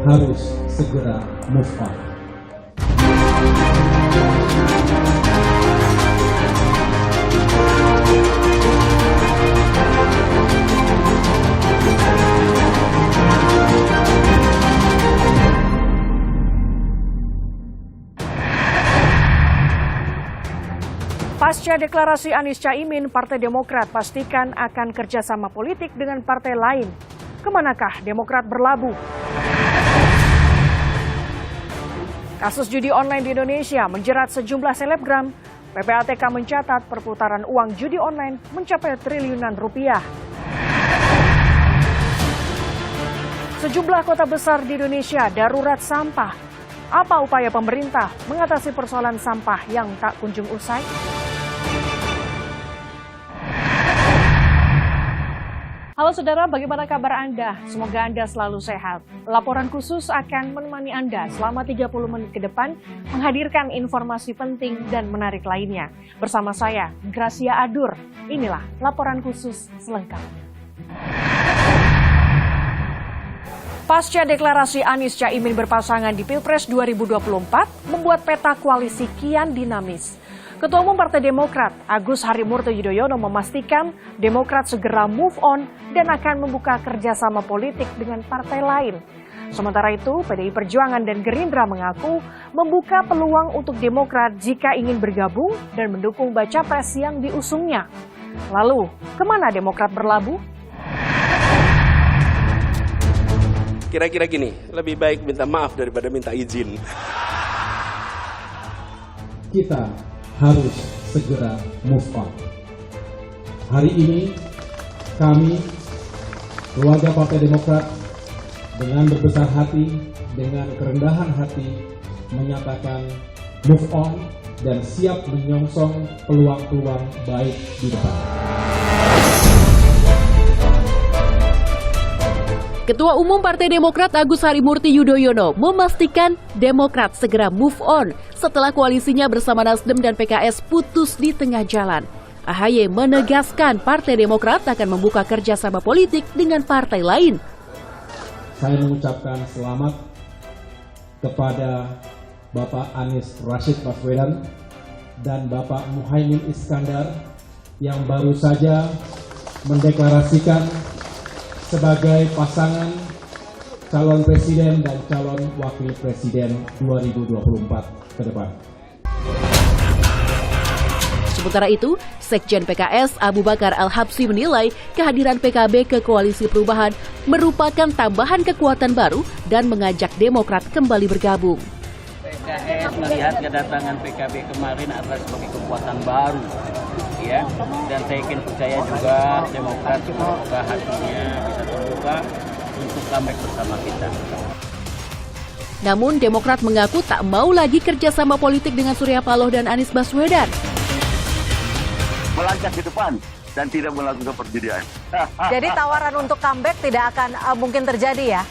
harus segera move on. Pasca deklarasi Anies Caimin, Partai Demokrat pastikan akan kerjasama politik dengan partai lain. Kemanakah Demokrat berlabuh? Kasus judi online di Indonesia menjerat sejumlah selebgram. PPATK mencatat perputaran uang judi online mencapai triliunan rupiah. Sejumlah kota besar di Indonesia darurat sampah. Apa upaya pemerintah mengatasi persoalan sampah yang tak kunjung usai? Halo saudara, bagaimana kabar Anda? Semoga Anda selalu sehat. Laporan khusus akan menemani Anda selama 30 menit ke depan, menghadirkan informasi penting dan menarik lainnya. Bersama saya, Gracia Adur. Inilah laporan khusus selengkapnya. Pasca deklarasi Anies Caimin berpasangan di Pilpres 2024 membuat peta koalisi kian dinamis. Ketua Umum Partai Demokrat, Agus Harimurti Yudhoyono memastikan Demokrat segera move on dan akan membuka kerjasama politik dengan partai lain. Sementara itu, PDI Perjuangan dan Gerindra mengaku membuka peluang untuk Demokrat jika ingin bergabung dan mendukung baca pres yang diusungnya. Lalu, kemana Demokrat berlabuh? Kira-kira gini, lebih baik minta maaf daripada minta izin. Kita harus segera move on. Hari ini kami, keluarga Partai Demokrat, dengan berbesar hati, dengan kerendahan hati, menyatakan move on dan siap menyongsong peluang-peluang baik di depan. Ketua Umum Partai Demokrat Agus Harimurti Yudhoyono memastikan Demokrat segera move on setelah koalisinya bersama Nasdem dan PKS putus di tengah jalan. AHY menegaskan Partai Demokrat akan membuka kerjasama politik dengan partai lain. Saya mengucapkan selamat kepada Bapak Anies Rashid Baswedan dan Bapak Muhaimin Iskandar yang baru saja mendeklarasikan sebagai pasangan calon presiden dan calon wakil presiden 2024 ke depan. Sementara itu, Sekjen PKS Abu Bakar Al-Habsyi menilai kehadiran PKB ke Koalisi Perubahan merupakan tambahan kekuatan baru dan mengajak Demokrat kembali bergabung. PKS melihat kedatangan PKB kemarin adalah sebagai kekuatan baru, ya. Dan saya yakin percaya juga Demokrat semoga hatinya bisa terbuka untuk comeback bersama kita. Namun Demokrat mengaku tak mau lagi kerjasama politik dengan Surya Paloh dan Anies Baswedan. Melangkah ke depan dan tidak melakukan perjudian. Jadi tawaran untuk comeback tidak akan mungkin terjadi ya?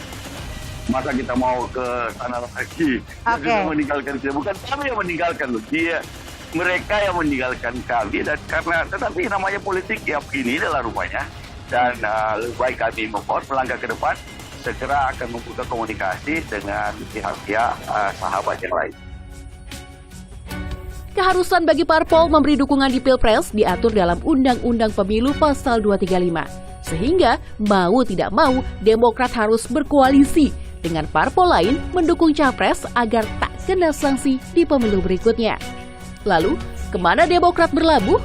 Masa kita mau ke sana lagi? Kita meninggalkan dia, bukan kami yang meninggalkan loh. Mereka yang meninggalkan kami dan karena tetapi namanya politik ya ini adalah rumahnya dan lebih baik kami melangkah ke depan segera akan membuka komunikasi dengan pihak-pihak sahabat yang lain. Keharusan bagi parpol memberi dukungan di Pilpres diatur dalam Undang-Undang Pemilu Pasal 235. Sehingga mau tidak mau Demokrat harus berkoalisi dengan parpol lain mendukung capres agar tak kena sanksi di pemilu berikutnya. Lalu, kemana Demokrat berlabuh?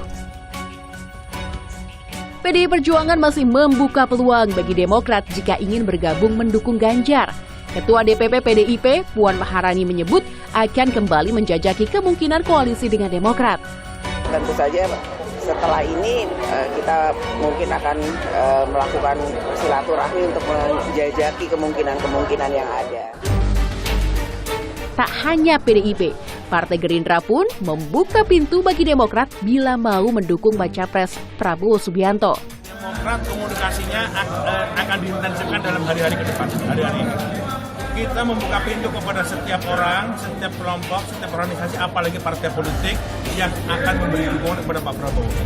PDI Perjuangan masih membuka peluang bagi Demokrat jika ingin bergabung mendukung Ganjar. Ketua DPP PDIP, Puan Maharani menyebut akan kembali menjajaki kemungkinan koalisi dengan Demokrat. Tentu saja setelah ini kita mungkin akan melakukan silaturahmi untuk menjajaki kemungkinan-kemungkinan yang ada. Tak hanya PDIP, Partai Gerindra pun membuka pintu bagi Demokrat bila mau mendukung baca pres Prabowo Subianto. Demokrat komunikasinya akan diintensifkan dalam hari-hari ke depan, hari-hari ini. Kita membuka pintu kepada setiap orang, setiap kelompok, setiap organisasi, apalagi partai politik yang akan memberi dukungan kepada Pak Prabowo.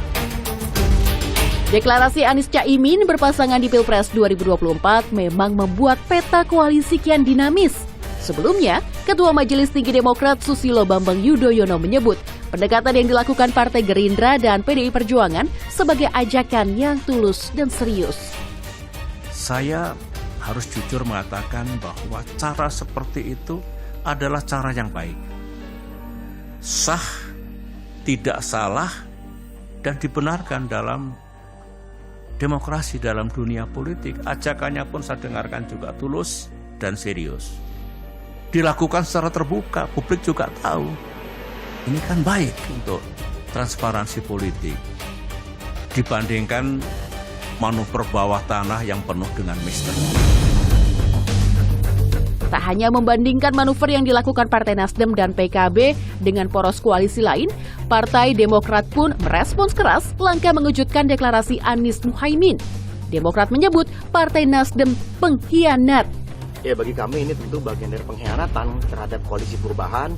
Deklarasi Anies Caimin berpasangan di Pilpres 2024 memang membuat peta koalisi kian dinamis. Sebelumnya, Ketua Majelis Tinggi Demokrat Susilo Bambang Yudhoyono menyebut pendekatan yang dilakukan Partai Gerindra dan PDI Perjuangan sebagai ajakan yang tulus dan serius. Saya harus jujur mengatakan bahwa cara seperti itu adalah cara yang baik. Sah, tidak salah, dan dibenarkan dalam demokrasi, dalam dunia politik. Ajakannya pun saya dengarkan juga tulus dan serius. Dilakukan secara terbuka, publik juga tahu. Ini kan baik untuk transparansi politik dibandingkan manuver bawah tanah yang penuh dengan misteri. Tak hanya membandingkan manuver yang dilakukan Partai Nasdem dan PKB dengan poros koalisi lain, Partai Demokrat pun merespons keras langkah mengejutkan deklarasi Anies Muhaimin. Demokrat menyebut Partai Nasdem pengkhianat. Ya, bagi kami ini tentu bagian dari pengkhianatan terhadap koalisi perubahan.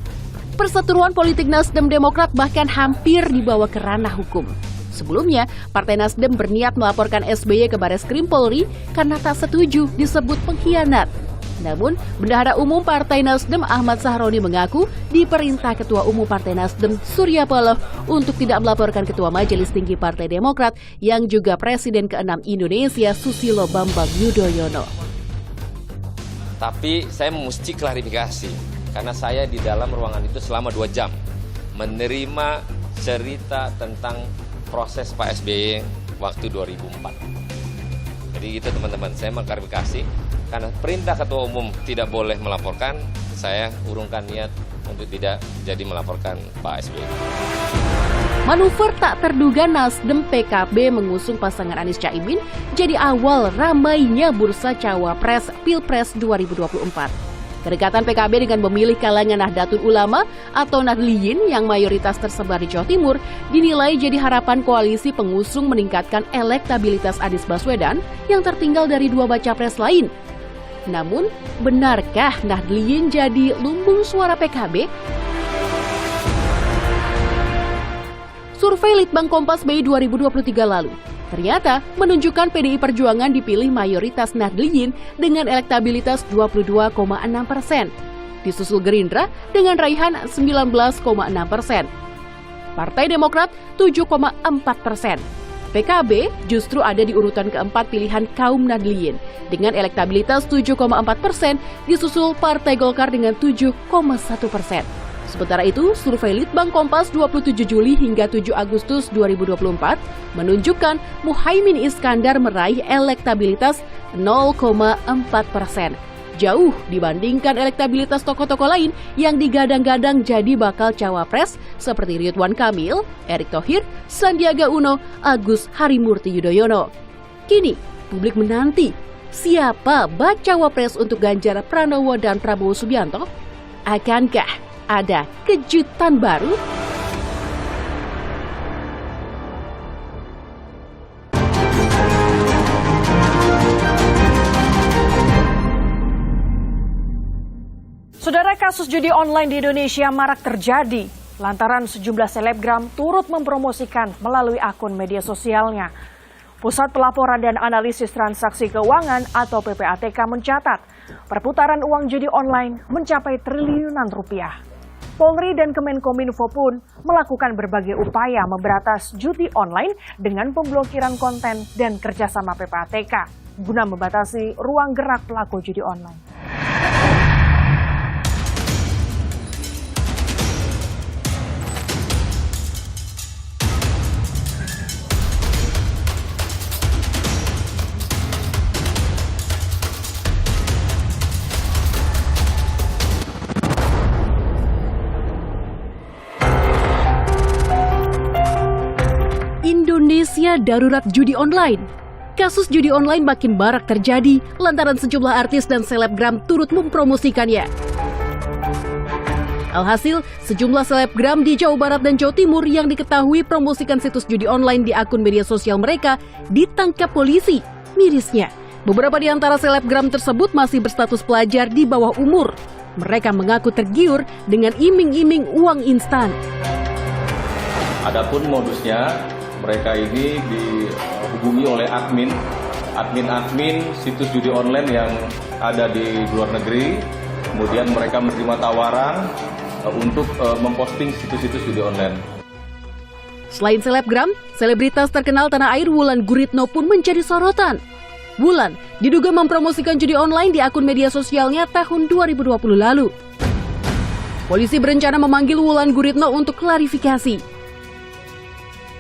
Perseteruan politik Nasdem Demokrat bahkan hampir dibawa ke ranah hukum. Sebelumnya, Partai Nasdem berniat melaporkan SBY ke Bareskrim Polri karena tak setuju disebut pengkhianat. Namun, Bendahara Umum Partai Nasdem Ahmad Sahroni mengaku diperintah Ketua Umum Partai Nasdem Surya Paloh untuk tidak melaporkan Ketua Majelis Tinggi Partai Demokrat yang juga Presiden ke-6 Indonesia Susilo Bambang Yudhoyono. Tapi saya mesti klarifikasi, karena saya di dalam ruangan itu selama 2 jam menerima cerita tentang proses Pak SBY waktu 2004. Jadi gitu teman-teman, saya mengklarifikasi. Karena perintah Ketua Umum tidak boleh melaporkan, saya urungkan niat untuk tidak jadi melaporkan Pak SBY. Manuver tak terduga Nasdem PKB mengusung pasangan Anies Caimin jadi awal ramainya bursa cawapres Pilpres 2024. Kedekatan PKB dengan memilih kalangan Nahdlatul Ulama atau Nahdliyin yang mayoritas tersebar di Jawa Timur dinilai jadi harapan koalisi pengusung meningkatkan elektabilitas Anies Baswedan yang tertinggal dari 2 baca pres lain. Namun, benarkah Nahdliyin jadi lumbung suara PKB? Survei Litbang Kompas Mei 2023 lalu ternyata menunjukkan PDI Perjuangan dipilih mayoritas Nahdliyin dengan elektabilitas 22,6%. Disusul Gerindra dengan raihan 19,6%. Partai Demokrat 7,4%. PKB justru ada di urutan keempat pilihan kaum Nahdliyin dengan elektabilitas 7,4%, disusul Partai Golkar dengan 7,1%. Sementara itu, survei Litbang Kompas 27 Juli hingga 7 Agustus 2024 menunjukkan Muhaimin Iskandar meraih elektabilitas 0,4%. Jauh dibandingkan elektabilitas tokoh-tokoh lain yang digadang-gadang jadi bakal cawapres seperti Ridwan Kamil, Erick Thohir, Sandiaga Uno, Agus Harimurti Yudhoyono. Kini, publik menanti siapa bacawa pres untuk Ganjar Pranowo dan Prabowo Subianto. Akankah ada kejutan baru? Saudara, kasus judi online di Indonesia marak terjadi lantaran sejumlah selebgram turut mempromosikan melalui akun media sosialnya. Pusat Pelaporan dan Analisis Transaksi Keuangan atau PPATK mencatat perputaran uang judi online mencapai triliunan rupiah. Polri dan Kemenkominfo pun melakukan berbagai upaya memberantas judi online dengan pemblokiran konten dan kerjasama PPATK guna membatasi ruang gerak pelaku judi online. Indonesia darurat judi online. Kasus judi online makin marak terjadi lantaran sejumlah artis dan selebgram turut mempromosikannya. Alhasil, sejumlah selebgram di Jawa Barat dan Jawa Timur yang diketahui promosikan situs judi online di akun media sosial mereka ditangkap polisi. Mirisnya, beberapa di antara selebgram tersebut masih berstatus pelajar di bawah umur. Mereka mengaku tergiur dengan iming-iming uang instan. Adapun modusnya Mereka ini dihubungi oleh admin situs judi online yang ada di luar negeri. Kemudian mereka menerima tawaran untuk memposting situs-situs judi online. Selain selebgram, selebritas terkenal tanah air Wulan Guritno pun menjadi sorotan. Wulan diduga mempromosikan judi online di akun media sosialnya tahun 2020 lalu. Polisi berencana memanggil Wulan Guritno untuk klarifikasi.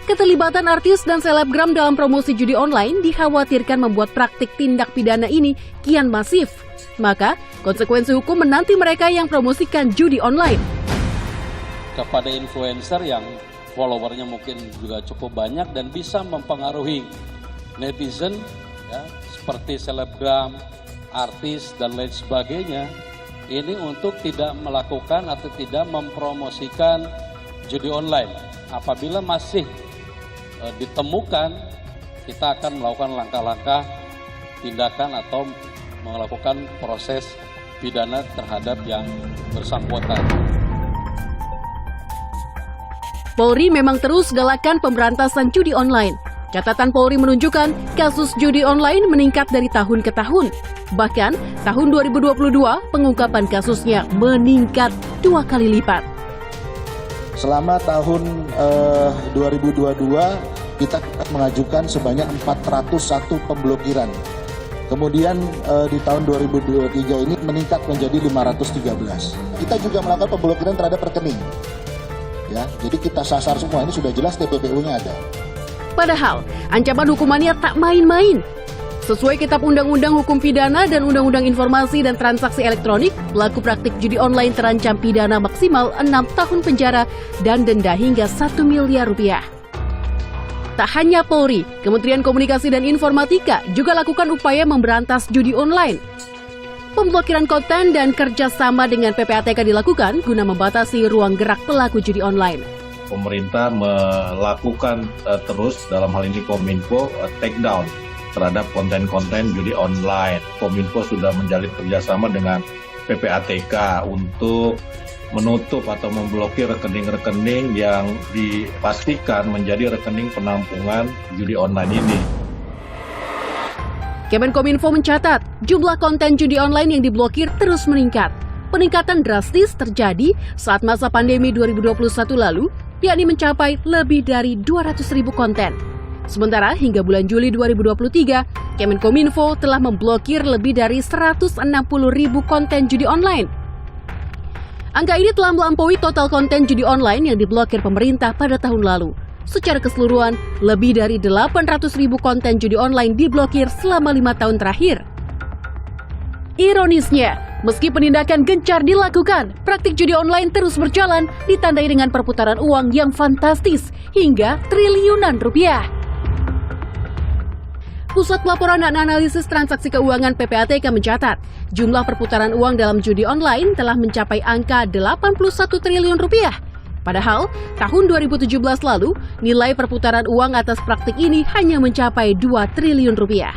Keterlibatan artis dan selebgram dalam promosi judi online dikhawatirkan membuat praktik tindak pidana ini kian masif. Maka, konsekuensi hukum menanti mereka yang promosikan judi online. Kepada influencer yang followernya mungkin juga cukup banyak dan bisa mempengaruhi netizen, ya, seperti selebgram, artis, dan lain sebagainya, ini untuk tidak melakukan atau tidak mempromosikan judi online. Apabila masih ditemukan, kita akan melakukan langkah-langkah tindakan atau melakukan proses pidana terhadap yang bersangkutan. Polri memang terus galakkan pemberantasan judi online. Catatan Polri menunjukkan kasus judi online meningkat dari tahun ke tahun. Bahkan tahun 2022 pengungkapan kasusnya meningkat 2 kali lipat. Selama tahun 2022 kita mengajukan sebanyak 401 pemblokiran. Kemudian di tahun 2023 ini meningkat menjadi 513. Kita juga melakukan pemblokiran terhadap rekening. Ya, jadi kita sasar semua, ini sudah jelas TPPU-nya ada. Padahal ancaman hukumannya tak main-main. Sesuai Kitab Undang-Undang Hukum Pidana dan Undang-Undang Informasi dan Transaksi Elektronik, pelaku praktik judi online terancam pidana maksimal 6 tahun penjara dan denda hingga 1 miliar rupiah. Tak hanya Polri, Kementerian Komunikasi dan Informatika juga lakukan upaya memberantas judi online. Pemblokiran konten dan kerjasama dengan PPATK dilakukan guna membatasi ruang gerak pelaku judi online. Pemerintah melakukan terus dalam hal ini Kominfo take down terhadap konten-konten judi online. Kominfo sudah menjalin kerjasama dengan PPATK untuk menutup atau memblokir rekening-rekening yang dipastikan menjadi rekening penampungan judi online ini. Kemenkominfo mencatat, jumlah konten judi online yang diblokir terus meningkat. Peningkatan drastis terjadi saat masa pandemi 2021 lalu, yakni mencapai lebih dari 200.000 konten. Sementara hingga bulan Juli 2023, Kemenkominfo telah memblokir lebih dari 160.000 konten judi online. Angka ini telah melampaui total konten judi online yang diblokir pemerintah pada tahun lalu. Secara keseluruhan, lebih dari 800.000 konten judi online diblokir selama 5 tahun terakhir. Ironisnya, meski penindakan gencar dilakukan, praktik judi online terus berjalan ditandai dengan perputaran uang yang fantastis hingga triliunan rupiah. Pusat Pelaporan dan Analisis Transaksi Keuangan PPATK mencatat, jumlah perputaran uang dalam judi online telah mencapai angka 81 triliun rupiah. Padahal, tahun 2017 lalu, nilai perputaran uang atas praktik ini hanya mencapai 2 triliun rupiah.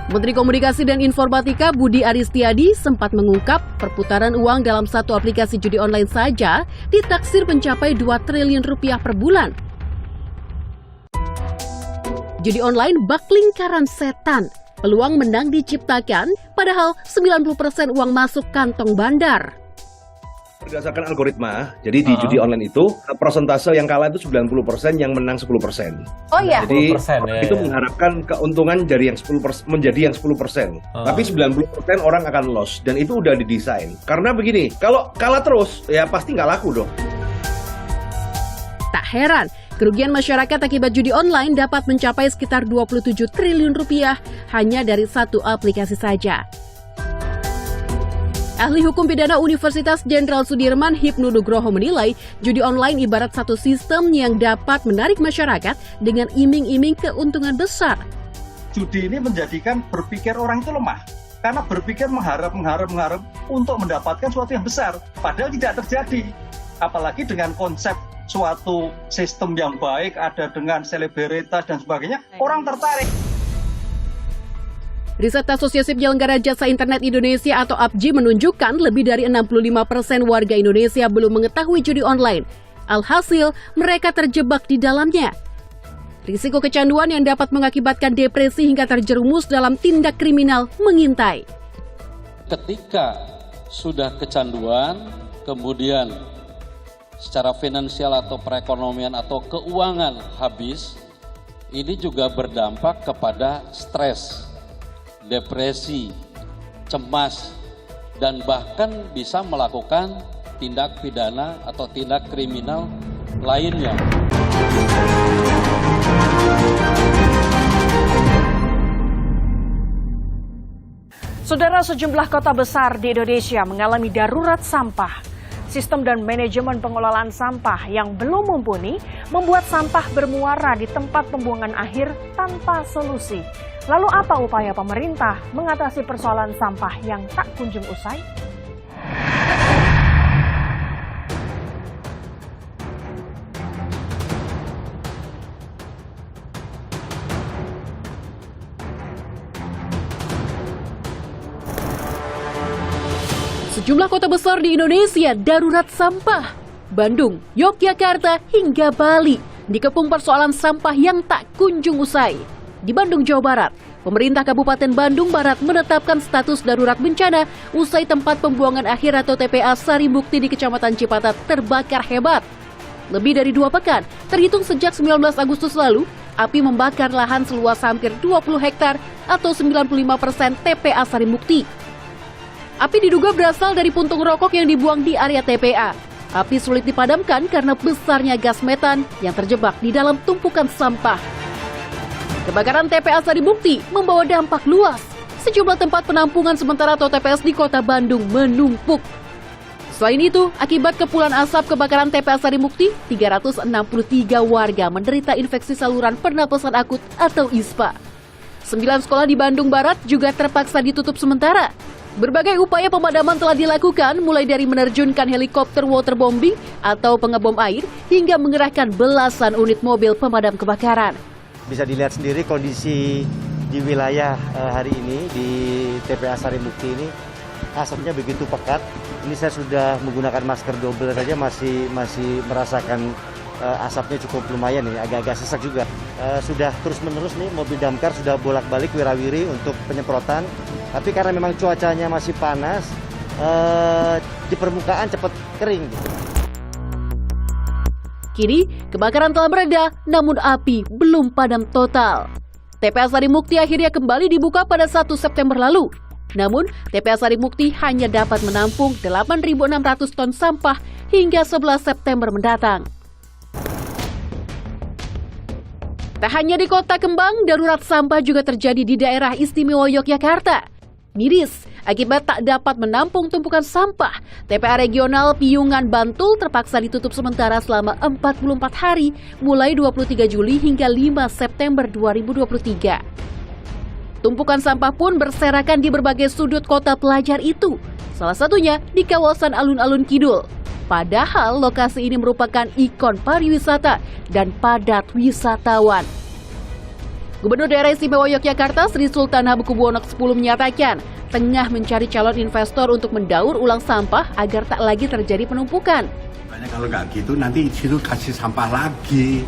Menteri Komunikasi dan Informatika Budi Aristiadi sempat mengungkap perputaran uang dalam satu aplikasi judi online saja ditaksir mencapai 2 triliun rupiah per bulan. Judi online bak lingkaran setan. Peluang menang diciptakan, padahal 90% uang masuk kantong bandar. Berdasarkan algoritma, jadi di judi online itu persentase yang kalah itu 90%, yang menang 10%. Oh iya. Jadi 10%, itu mengharapkan keuntungan dari yang 10% menjadi yang 10%. Tapi 90% orang akan loss, dan itu udah didesain. Karena begini, kalau kalah terus ya pasti nggak laku dong. Tak heran, kerugian masyarakat akibat judi online dapat mencapai sekitar 27 triliun rupiah hanya dari satu aplikasi saja. Ahli Hukum Pidana Universitas Jenderal Sudirman Hipnu Nugroho menilai judi online ibarat satu sistem yang dapat menarik masyarakat dengan iming-iming keuntungan besar. Judi ini menjadikan berpikir orang itu lemah. Karena berpikir mengharap untuk mendapatkan sesuatu yang besar. Padahal tidak terjadi. Apalagi dengan konsep suatu sistem yang baik, ada dengan selebritas dan sebagainya, orang tertarik. Riset Asosiasi Penyelenggara Jasa Internet Indonesia atau APJI menunjukkan lebih dari 65% warga Indonesia belum mengetahui judi online. Alhasil, mereka terjebak di dalamnya. Risiko kecanduan yang dapat mengakibatkan depresi hingga terjerumus dalam tindak kriminal mengintai. Ketika sudah kecanduan, kemudian secara finansial atau perekonomian atau keuangan habis, ini juga berdampak kepada stres, depresi, cemas, dan bahkan bisa melakukan tindak pidana atau tindak kriminal lainnya. Saudara, sejumlah kota besar di Indonesia mengalami darurat sampah. Sistem dan manajemen pengelolaan sampah yang belum mumpuni membuat sampah bermuara di tempat pembuangan akhir tanpa solusi. Lalu apa upaya pemerintah mengatasi persoalan sampah yang tak kunjung usai? Sejumlah kota besar di Indonesia darurat sampah. Bandung, Yogyakarta, hingga Bali dikepung persoalan sampah yang tak kunjung usai. Di Bandung, Jawa Barat, pemerintah Kabupaten Bandung Barat menetapkan status darurat bencana usai tempat pembuangan akhir atau TPA Sarimukti di Kecamatan Cipatat terbakar hebat. Lebih dari 2 pekan, terhitung sejak 19 Agustus lalu, api membakar lahan seluas hampir 20 hektar atau 95% TPA Sarimukti. Api diduga berasal dari puntung rokok yang dibuang di area TPA. Api sulit dipadamkan karena besarnya gas metan yang terjebak di dalam tumpukan sampah. Kebakaran TPA Sarimukti membawa dampak luas. Sejumlah tempat penampungan sementara atau TPS di kota Bandung menumpuk. Selain itu, akibat kepulan asap kebakaran TPA Sarimukti, 363 warga menderita infeksi saluran pernapasan akut atau ISPA. 9 sekolah di Bandung Barat juga terpaksa ditutup sementara. Berbagai upaya pemadaman telah dilakukan, mulai dari menerjunkan helikopter waterbombing atau pengebom air hingga mengerahkan belasan unit mobil pemadam kebakaran. Bisa dilihat sendiri kondisi di wilayah hari ini di TPA Sarimukti ini, asapnya begitu pekat. Ini saya sudah menggunakan masker double saja masih merasakan asapnya cukup lumayan ini, agak-agak sesak juga. Sudah terus-menerus nih mobil damkar sudah bolak-balik wirawiri untuk penyemprotan. Tapi karena memang cuacanya masih panas, di permukaan cepat kering. Kini, kebakaran telah mereda, namun api belum padam total. TPA Sarimukti akhirnya kembali dibuka pada 1 September lalu. Namun, TPA Sarimukti hanya dapat menampung 8.600 ton sampah hingga 11 September mendatang. Tak hanya di Kota Kembang, darurat sampah juga terjadi di daerah istimewa Yogyakarta. Miris, akibat tak dapat menampung tumpukan sampah, TPA Regional Piungan Bantul terpaksa ditutup sementara selama 44 hari, mulai 23 Juli hingga 5 September 2023. Tumpukan sampah pun berserakan di berbagai sudut kota pelajar itu, salah satunya di kawasan Alun-Alun Kidul. Padahal lokasi ini merupakan ikon pariwisata dan padat wisatawan. Gubernur Daerah Istimewa Yogyakarta Sri Sultan Hamengkubuwono X menyatakan tengah mencari calon investor untuk mendaur ulang sampah agar tak lagi terjadi penumpukan. Makanya kalau nggak gitu nanti di situ kasih sampah lagi,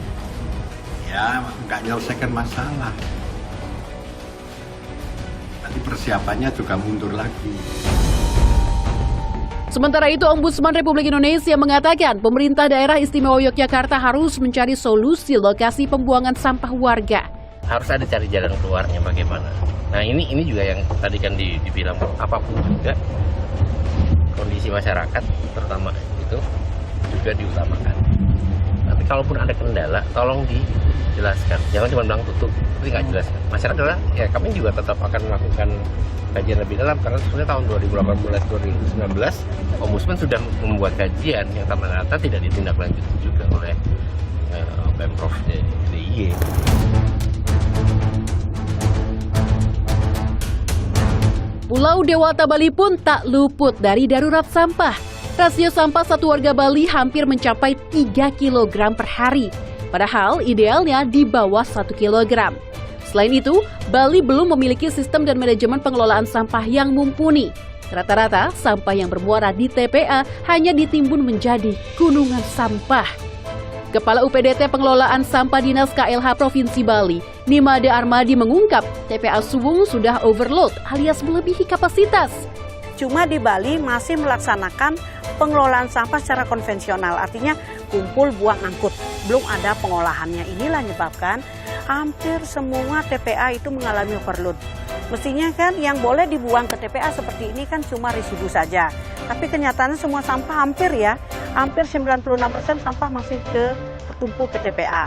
ya nggak menyelesaikan masalah. Nanti persiapannya juga mundur lagi. Sementara itu, Ombudsman Republik Indonesia mengatakan pemerintah daerah istimewa Yogyakarta harus mencari solusi lokasi pembuangan sampah warga. Harus ada cari jalan keluarnya bagaimana. Nah ini juga yang tadi kan dibilang, apapun juga kondisi masyarakat terutama itu juga diutamakan. Tapi kalaupun ada kendala, tolong dijelaskan. Jangan cuma bilang tutup, tapi nggak jelaskan. Masyarakat adalah, ya kami juga tetap akan melakukan kajian lebih dalam karena sebenarnya tahun 2018-2019 Ombudsman sudah membuat kajian yang ternyata tidak ditindaklanjuti juga oleh Pemprov DIY. Pulau Dewata Bali pun tak luput dari darurat sampah. Rasio sampah satu warga Bali hampir mencapai 3 kg per hari. Padahal idealnya di bawah 1 kg. Selain itu, Bali belum memiliki sistem dan manajemen pengelolaan sampah yang mumpuni. Rata-rata, sampah yang bermuara di TPA hanya ditimbun menjadi gunungan sampah. Kepala UPDT Pengelolaan Sampah Dinas KLH Provinsi Bali, Nimade Armadi mengungkap TPA Suwung sudah overload alias melebihi kapasitas. Cuma di Bali masih melaksanakan pengelolaan sampah secara konvensional, artinya kumpul, buang, angkut. Belum ada pengolahannya. Inilah menyebabkan hampir semua TPA itu mengalami overload. Mestinya kan yang boleh dibuang ke TPA seperti ini kan cuma residu saja. Tapi kenyataannya semua sampah hampir 96% sampah masih tertumpuk ke TPA.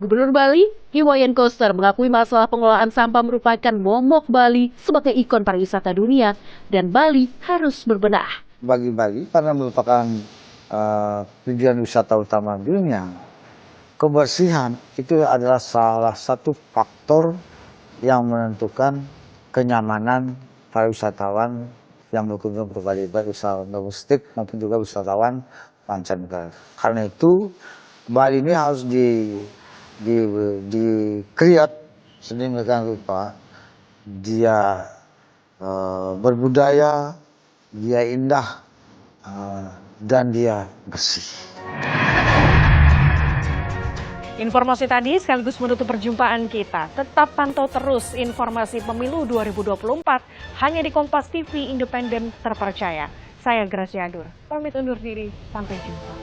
Gubernur Bali, Iwayan Koster, mengakui masalah pengelolaan sampah merupakan momok Bali sebagai ikon pariwisata dunia dan Bali harus berbenah. Bagi Bali, karena merupakan tujuan wisata utama dunia, kebersihan itu adalah salah satu faktor yang menentukan kenyamanan para wisatawan yang berkunjung ke Bali, baik wisatawan domestik maupun juga wisatawan mancanegara. Karena itu Bali ini harus di-create sedemikian rupa dia berbudaya, dia indah, dan dia bersih. Informasi tadi sekaligus menutup perjumpaan kita. Tetap pantau terus informasi pemilu 2024 hanya di Kompas TV independen terpercaya. Saya Gracia Adur, pamit undur diri, sampai jumpa.